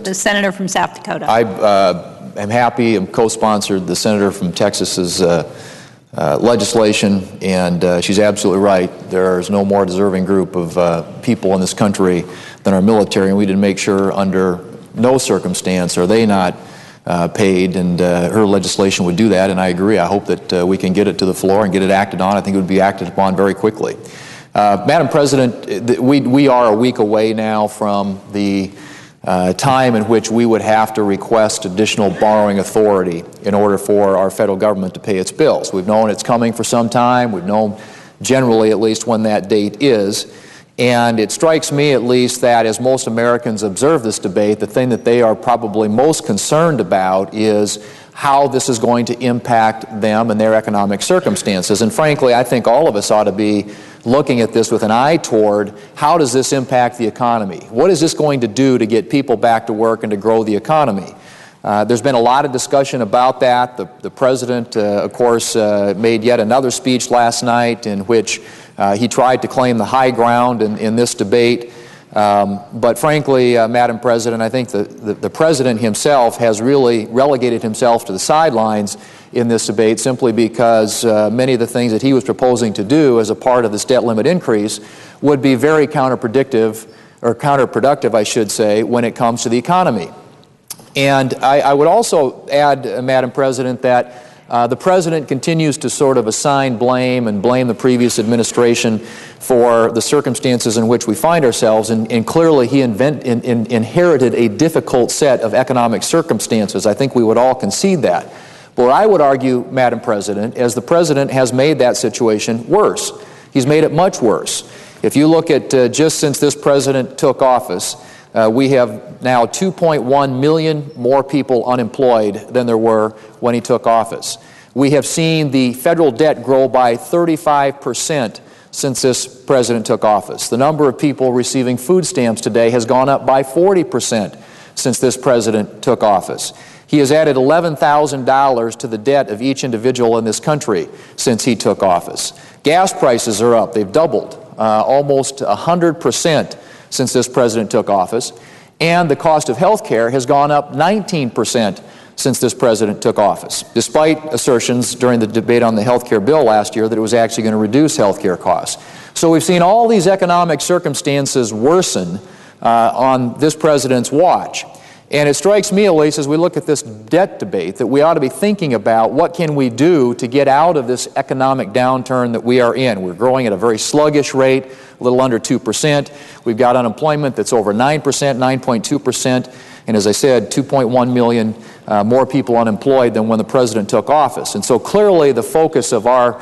The senator from South Dakota. I am happy and co-sponsored the senator from Texas's legislation, and she's absolutely right. There is no more deserving group of people in this country than our military, and we need to make sure under no circumstance are they not paid, and her legislation would do that, and I agree. I hope that we can get it to the floor and get it acted on. I think it would be acted upon very quickly. Madam President, we are a week away now from the time in which we would have to request additional borrowing authority in order for our federal government to pay its bills. We've known it's coming for some time. We've known generally at least when that date is. And it strikes me at least that as most Americans observe this debate, the thing that they are probably most concerned about is how this is going to impact them and their economic circumstances. And frankly, I think all of us ought to be looking at this with an eye toward how does this impact the economy? What is this going to do to get people back to work and to grow the economy? There's been a lot of discussion about that. The President, of course, made yet another speech last night in which he tried to claim the high ground in this debate. But frankly, Madam President, I think the President himself has really relegated himself to the sidelines in this debate simply because many of the things that he was proposing to do as a part of this debt limit increase would be very counterproductive, I should say, when it comes to the economy. And I would also add, Madam President, that the President continues to sort of assign blame and blame the previous administration for the circumstances in which we find ourselves, and clearly he inherited a difficult set of economic circumstances. I think we would all concede that. But I would argue, Madam President, as the President has made that situation worse. He's made it much worse. If you look at just since this President took office, we have now 2.1 million more people unemployed than there were when he took office. We have seen the federal debt grow by 35% since this President took office. The number of people receiving food stamps today has gone up by 40% since this President took office. He has added $11,000 to the debt of each individual in this country since he took office. Gas prices are up. They've doubled, almost 100% since this President took office. And the cost of health care has gone up 19% since this President took office, despite assertions during the debate on the health care bill last year that it was actually going to reduce health care costs. So we've seen all these economic circumstances worsen on this President's watch. And it strikes me, at least, as we look at this debt debate, that we ought to be thinking about what can we do to get out of this economic downturn that we are in. We're growing at a very sluggish rate, a little under 2%. We've got unemployment that's over 9%, 9.2%. And as I said, 2.1 million more people unemployed than when the President took office. And so clearly the focus of our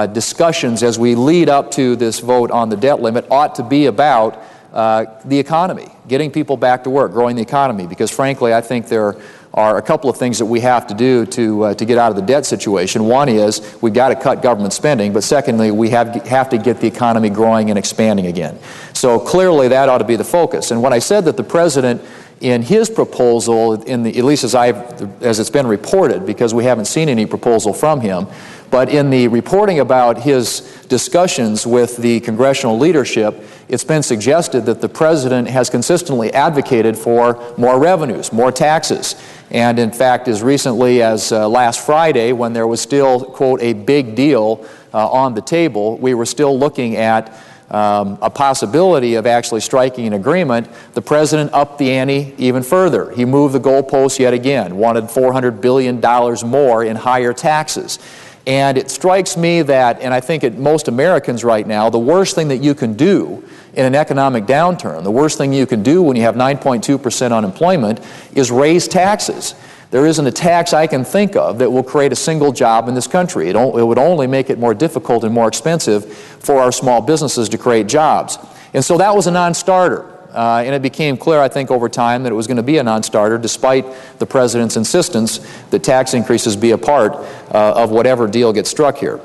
discussions as we lead up to this vote on the debt limit ought to be about the economy, getting people back to work, growing the economy, because frankly I think there are a couple of things that we have to do to get out of the debt situation. One is we've got to cut government spending, but secondly we have to get the economy growing and expanding again. So clearly that ought to be the focus. And when I said that the President in his proposal, at least as it's been reported, because we haven't seen any proposal from him, but in the reporting about his discussions with the congressional leadership, it's been suggested that the President has consistently advocated for more revenues, more taxes. And in fact, as recently as last Friday, when there was still, quote, a big deal on the table, we were still looking at a possibility of actually striking an agreement, the President upped the ante even further. He moved the goalposts yet again, wanted $400 billion more in higher taxes. And it strikes me that, and I think most Americans right now, the worst thing that you can do in an economic downturn, the worst thing you can do when you have 9.2% unemployment is raise taxes. There isn't a tax I can think of that will create a single job in this country. It would only make it more difficult and more expensive for our small businesses to create jobs. And so that was a non-starter. And it became clear, I think, over time that it was going to be a non-starter, despite the President's insistence that tax increases be a part of whatever deal gets struck here.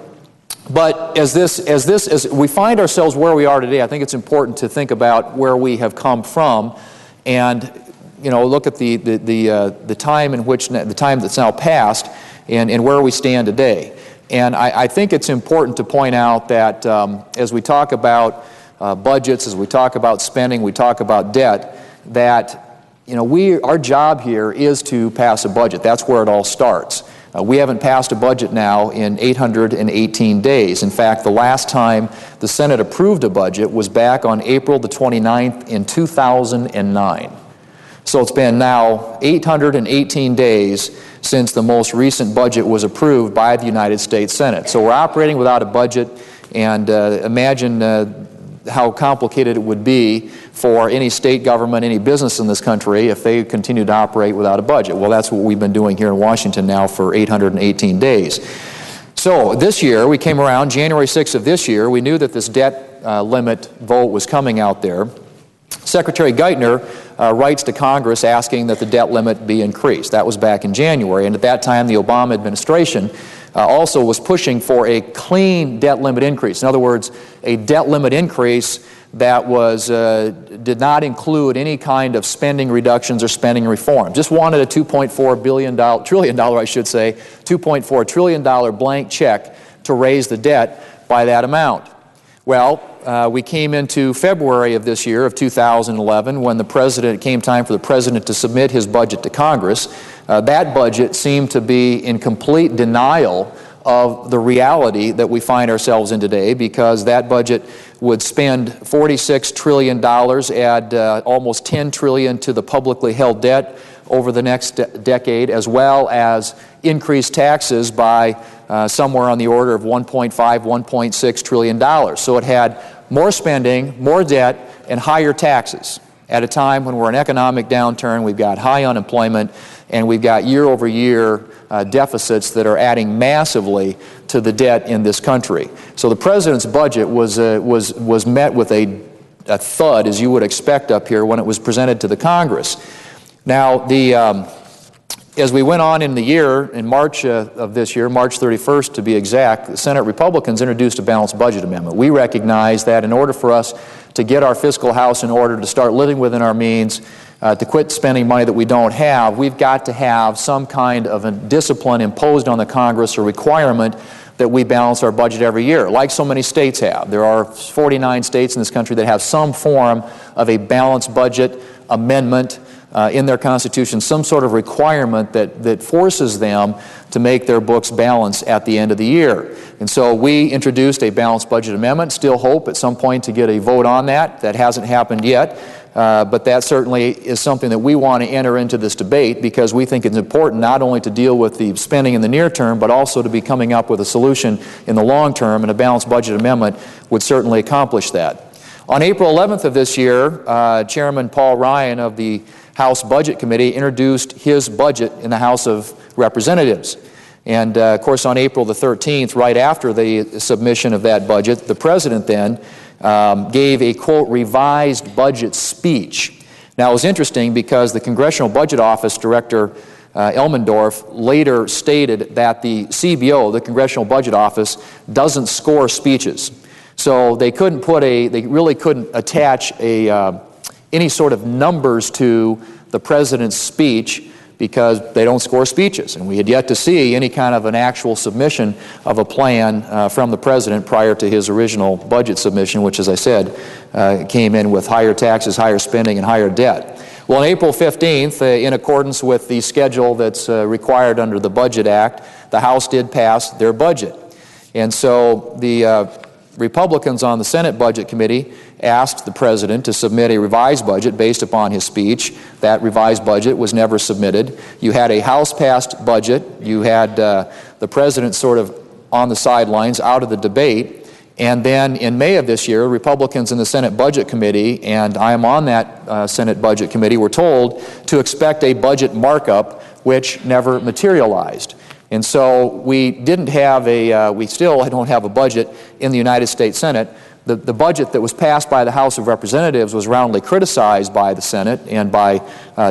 But as we find ourselves where we are today, I think it's important to think about where we have come from, and look at the time that's now passed, and where we stand today. And I think it's important to point out that as we talk about budgets, as we talk about spending, we talk about debt, that our job here is to pass a budget. That's where it all starts. We haven't passed a budget now in 818 days. In fact, the last time the Senate approved a budget was back on April the 29th in 2009. So it's been now 818 days since the most recent budget was approved by the United States Senate. So we're operating without a budget, and imagine how complicated it would be for any state government, any business in this country, if they continue to operate without a budget. Well, that's what we've been doing here in Washington now for 818 days. So this year, we came around January 6th of this year. We knew that this debt limit vote was coming out there. Secretary Geithner writes to Congress asking that the debt limit be increased. That was back in January, and at that time the Obama administration also was pushing for a clean debt limit increase. In other words, a debt limit increase that did not include any kind of spending reductions or spending reform. Just wanted a $2.4 trillion, $2.4 trillion blank check to raise the debt by that amount. Well, we came into February of this year, of 2011, when it came time for the President to submit his budget to Congress. That budget seemed to be in complete denial of the reality that we find ourselves in today, because that budget would spend $46 trillion, add almost $10 trillion to the publicly held debt over the next decade, as well as increase taxes by somewhere on the order of $1.5, $1.6 trillion. So it had more spending, more debt, and higher taxes at a time when we're in economic downturn, we've got high unemployment, and we've got year-over-year deficits that are adding massively to the debt in this country. So the President's budget was met with a thud, as you would expect up here when it was presented to the Congress. Now, as we went on in the year, in March of this year, March 31st to be exact, the Senate Republicans introduced a balanced budget amendment. We recognize that in order for us to get our fiscal house in order, to start living within our means, to quit spending money that we don't have, we've got to have some kind of a discipline imposed on the Congress or requirement that we balance our budget every year, like so many states have. There are 49 states in this country that have some form of a balanced budget amendment in their Constitution, some sort of requirement that forces them to make their books balance at the end of the year. And so we introduced a balanced budget amendment, still hope at some point to get a vote on that. That hasn't happened yet, but that certainly is something that we want to enter into this debate, because we think it's important not only to deal with the spending in the near term, but also to be coming up with a solution in the long term, and a balanced budget amendment would certainly accomplish that. On April 11th of this year, Chairman Paul Ryan of the House Budget Committee introduced his budget in the House of Representatives. And of course, on April the 13th, right after the submission of that budget, the President then gave a, quote, revised budget speech. Now, it was interesting because the Congressional Budget Office Director Elmendorf later stated that the CBO, the Congressional Budget Office, doesn't score speeches. So they really couldn't attach any sort of numbers to the President's speech, because they don't score speeches. And we had yet to see any kind of an actual submission of a plan from the President prior to his original budget submission, which, as I said, came in with higher taxes, higher spending, and higher debt. Well, on April 15th, in accordance with the schedule that's required under the Budget Act, the House did pass their budget. And so the Republicans on the Senate Budget Committee asked the President to submit a revised budget based upon his speech. That revised budget was never submitted. You had a House-passed budget. You had the President sort of on the sidelines, out of the debate. And then in May of this year, Republicans in the Senate Budget Committee, and I am on that Senate Budget Committee, were told to expect a budget markup, which never materialized. And so we didn't have we still don't have a budget in the United States Senate. The budget that was passed by the House of Representatives was roundly criticized by the Senate and by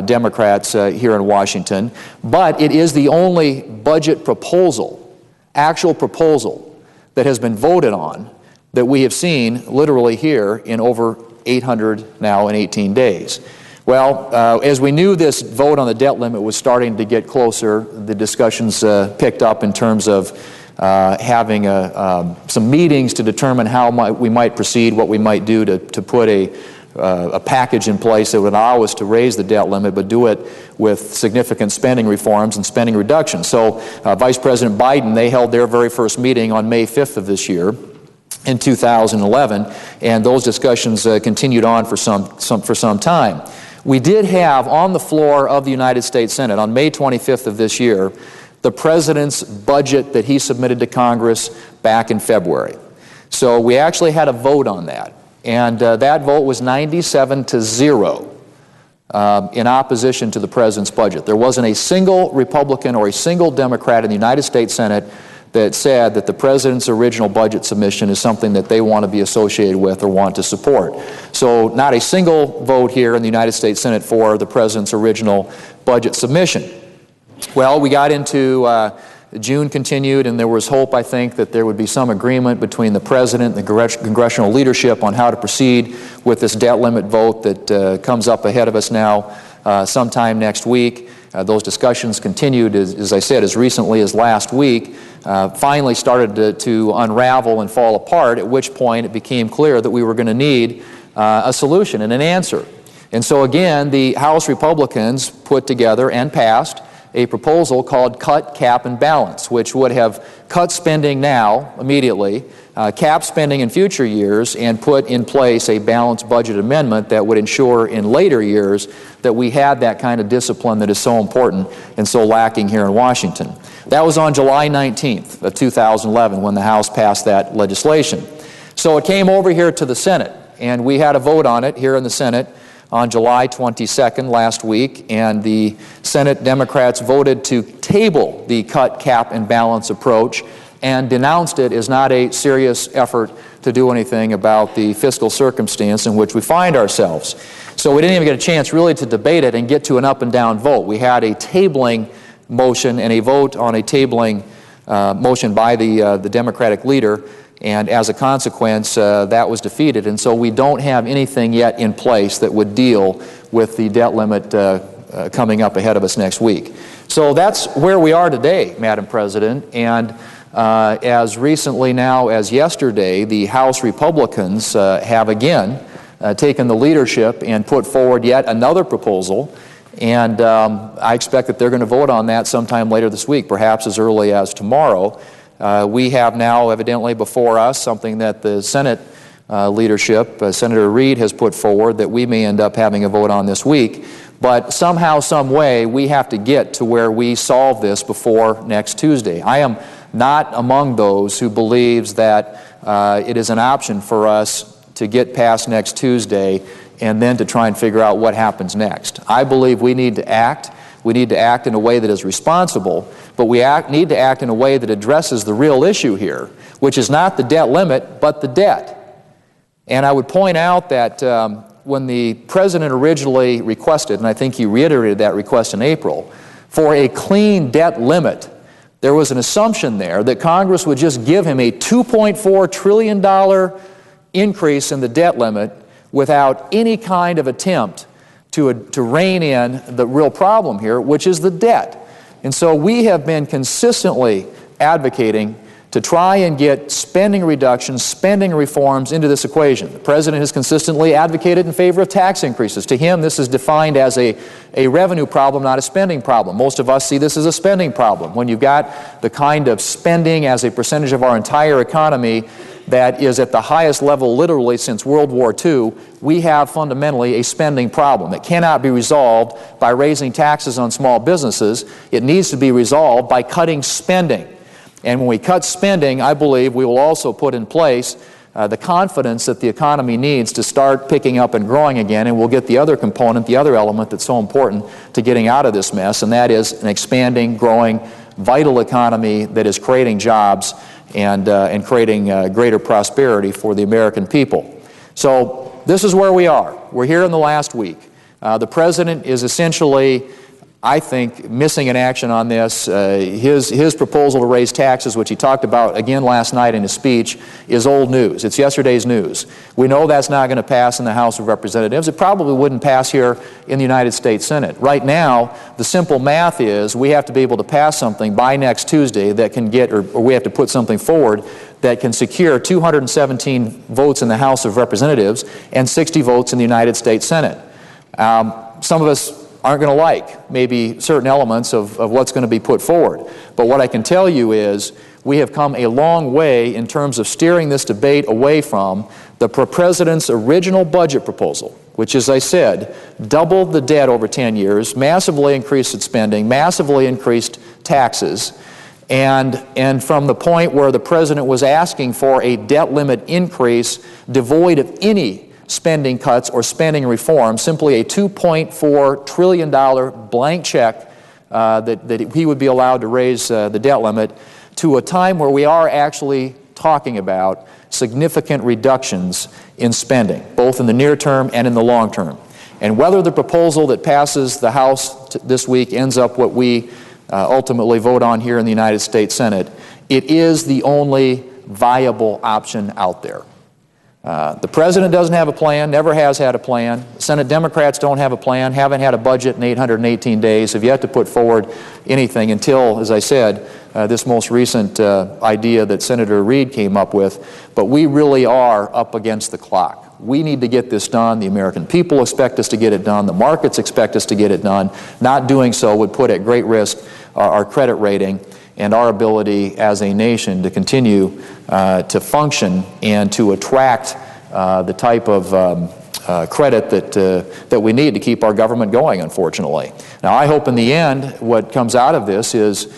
Democrats here in Washington. But it is the only budget proposal, actual proposal, that has been voted on that we have seen literally here in over 818 days. Well, as we knew this vote on the debt limit was starting to get closer, the discussions picked up in terms of having some meetings to determine how we might proceed, what we might do to put a a package in place that would allow us to raise the debt limit, but do it with significant spending reforms and spending reductions. So Vice President Biden, they held their very first meeting on May 5th of this year in 2011, and those discussions continued on for some time. We did have on the floor of the United States Senate on May 25th of this year the President's budget that he submitted to Congress back in February. So we actually had a vote on that, and that vote was 97-0 in opposition to the President's budget. There wasn't a single Republican or a single Democrat in the United States Senate that said that the President's original budget submission is something that they want to be associated with or want to support. So not a single vote here in the United States Senate for the President's original budget submission. Well, we got into June continued, and there was hope, I think, that there would be some agreement between the President and the congressional leadership on how to proceed with this debt limit vote that comes up ahead of us now sometime next week. Those discussions continued, as I said, as recently as last week, finally started to unravel and fall apart, at which point it became clear that we were going to need a solution and an answer. And so again, the House Republicans put together and passed a proposal called Cut, Cap, and Balance, which would have cut spending now, immediately, cap spending in future years, and put in place a balanced budget amendment that would ensure in later years that we had that kind of discipline that is so important and so lacking here in Washington. That was on July 19th of 2011 when the House passed that legislation. So it came over here to the Senate, and we had a vote on it here in the Senate on July 22nd last week, and the Senate Democrats voted to table the cut, cap, and balance approach and denounced it as not a serious effort to do anything about the fiscal circumstance in which we find ourselves. So we didn't even get a chance really to debate it and get to an up and down vote. We had a tabling motion and a vote on a tabling motion by the Democratic leader, and as a consequence, that was defeated. And so we don't have anything yet in place that would deal with the debt limit coming up ahead of us next week. So that's where we are today, Madam President. And as recently now as yesterday, the House Republicans have again taken the leadership and put forward yet another proposal. And I expect that they're going to vote on that sometime later this week, perhaps as early as tomorrow. We have now evidently before us something that the Senate leadership, Senator Reid, has put forward that we may end up having a vote on this week. But somehow, some way, we have to get to where we solve this before next Tuesday. I am not among those who believes that it is an option for us to get past next Tuesday and then to try and figure out what happens next. I believe we need to act. We need to act in a way that is responsible, but we need to act in a way that addresses the real issue here, which is not the debt limit, but the debt. And I would point out that when the President originally requested, and I think he reiterated that request in April, for a clean debt limit, there was an assumption there that Congress would just give him a $2.4 trillion increase in the debt limit without any kind of attempt to rein in the real problem here, which is the debt. And so we have been consistently advocating to try and get spending reductions, spending reforms into this equation. The President has consistently advocated in favor of tax increases. To him, this is defined as a revenue problem, not a spending problem. Most of us see this as a spending problem. When you've got the kind of spending as a percentage of our entire economy that is at the highest level literally since World War II, we have fundamentally a spending problem. It cannot be resolved by raising taxes on small businesses. It needs to be resolved by cutting spending. And when we cut spending, I believe we will also put in place the confidence that the economy needs to start picking up and growing again, and we'll get the other component, the other element that's so important to getting out of this mess, and that is an expanding, growing, vital economy that is creating jobs and creating greater prosperity for the American people. So this is where we are. We're here in the last week. The President is essentially, I think, missing in action on this. His proposal to raise taxes, which he talked about again last night in his speech, is old news. It's yesterday's news. We know that's not going to pass in the House of Representatives. It probably wouldn't pass here in the United States Senate. Right now, the simple math is we have to be able to pass something by next Tuesday that can get, or we have to put something forward that can secure 217 votes in the House of Representatives and 60 votes in the United States Senate. Some of us aren't going to like maybe certain elements of what's going to be put forward. But what I can tell you is we have come a long way in terms of steering this debate away from the President's original budget proposal, which, as I said, doubled the debt over 10 years, massively increased its spending, massively increased taxes, and from the point where the President was asking for a debt limit increase devoid of any spending cuts or spending reform, simply a $2.4 trillion blank check that he would be allowed to raise the debt limit, to a time where we are actually talking about significant reductions in spending, both in the near term and in the long term. And whether the proposal that passes the House this week ends up what we ultimately vote on here in the United States Senate, it is the only viable option out there. The President doesn't have a plan, never has had a plan. Senate Democrats don't have a plan, haven't had a budget in 818 days, have yet to put forward anything until, as I said, this most recent idea that Senator Reid came up with. But we really are up against the clock. We need to get this done. The American people expect us to get it done. The markets expect us to get it done. Not doing so would put at great risk our credit rating and our ability as a nation to continue to function and to attract the type of credit that we need to keep our government going, unfortunately. Now, I hope in the end what comes out of this is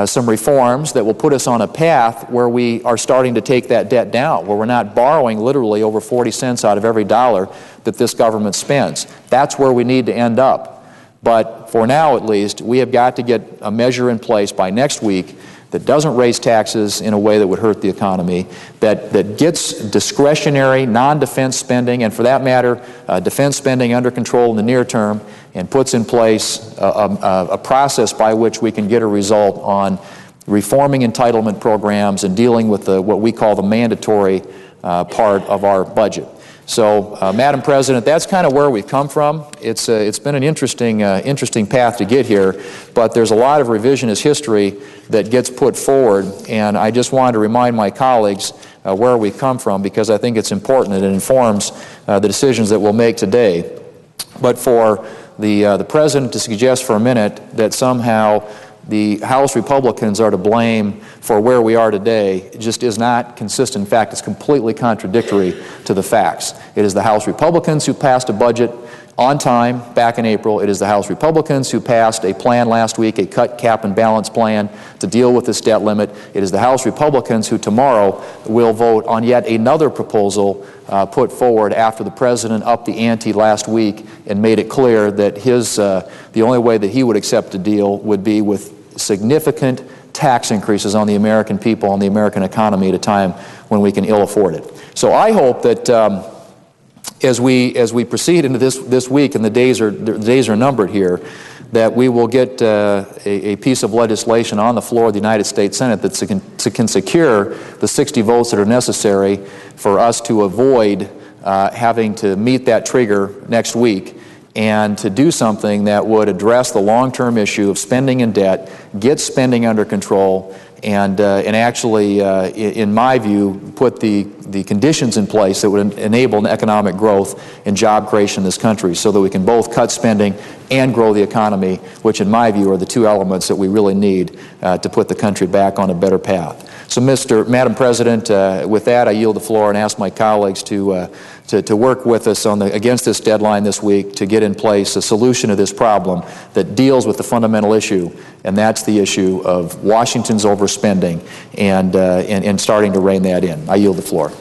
some reforms that will put us on a path where we are starting to take that debt down, where we're not borrowing literally over 40 cents out of every dollar that this government spends. That's where we need to end up. But for now, at least, we have got to get a measure in place by next week that doesn't raise taxes in a way that would hurt the economy, that gets discretionary, non-defense spending, and for that matter, defense spending under control in the near term, and puts in place a process by which we can get a result on reforming entitlement programs and dealing with what we call the mandatory part of our budget. So, Madam President, that's kind of where we've come from. It's been an interesting path to get here, but there's a lot of revisionist history that gets put forward, and I just wanted to remind my colleagues where we've come from, because I think it's important and it informs the decisions that we'll make today. But for the President to suggest for a minute that somehow the House Republicans are to blame for where we are today just is not consistent. In fact, it's completely contradictory to the facts. It is the House Republicans who passed a budget on time back in April. It is the House Republicans who passed a plan last week, a cut, cap, and balance plan to deal with this debt limit. It is the House Republicans who tomorrow will vote on yet another proposal put forward after the President upped the ante last week and made it clear that the only way that he would accept a deal would be with significant tax increases on the American people, on the American economy at a time when we can ill afford it. So I hope that as we proceed into this week, and the days are numbered here, that we will get a piece of legislation on the floor of the United States Senate that can secure the 60 votes that are necessary for us to avoid having to meet that trigger next week, and to do something that would address the long-term issue of spending and debt, get spending under control, and actually, in my view, put the conditions in place that would enable economic growth and job creation in this country, so that we can both cut spending and grow the economy, which in my view are the two elements that we really need to put the country back on a better path. So, Madam President, with that, I yield the floor and ask my colleagues to work with us against this deadline this week to get in place a solution to this problem that deals with the fundamental issue, and that's the issue of Washington's overspending and starting to rein that in. I yield the floor.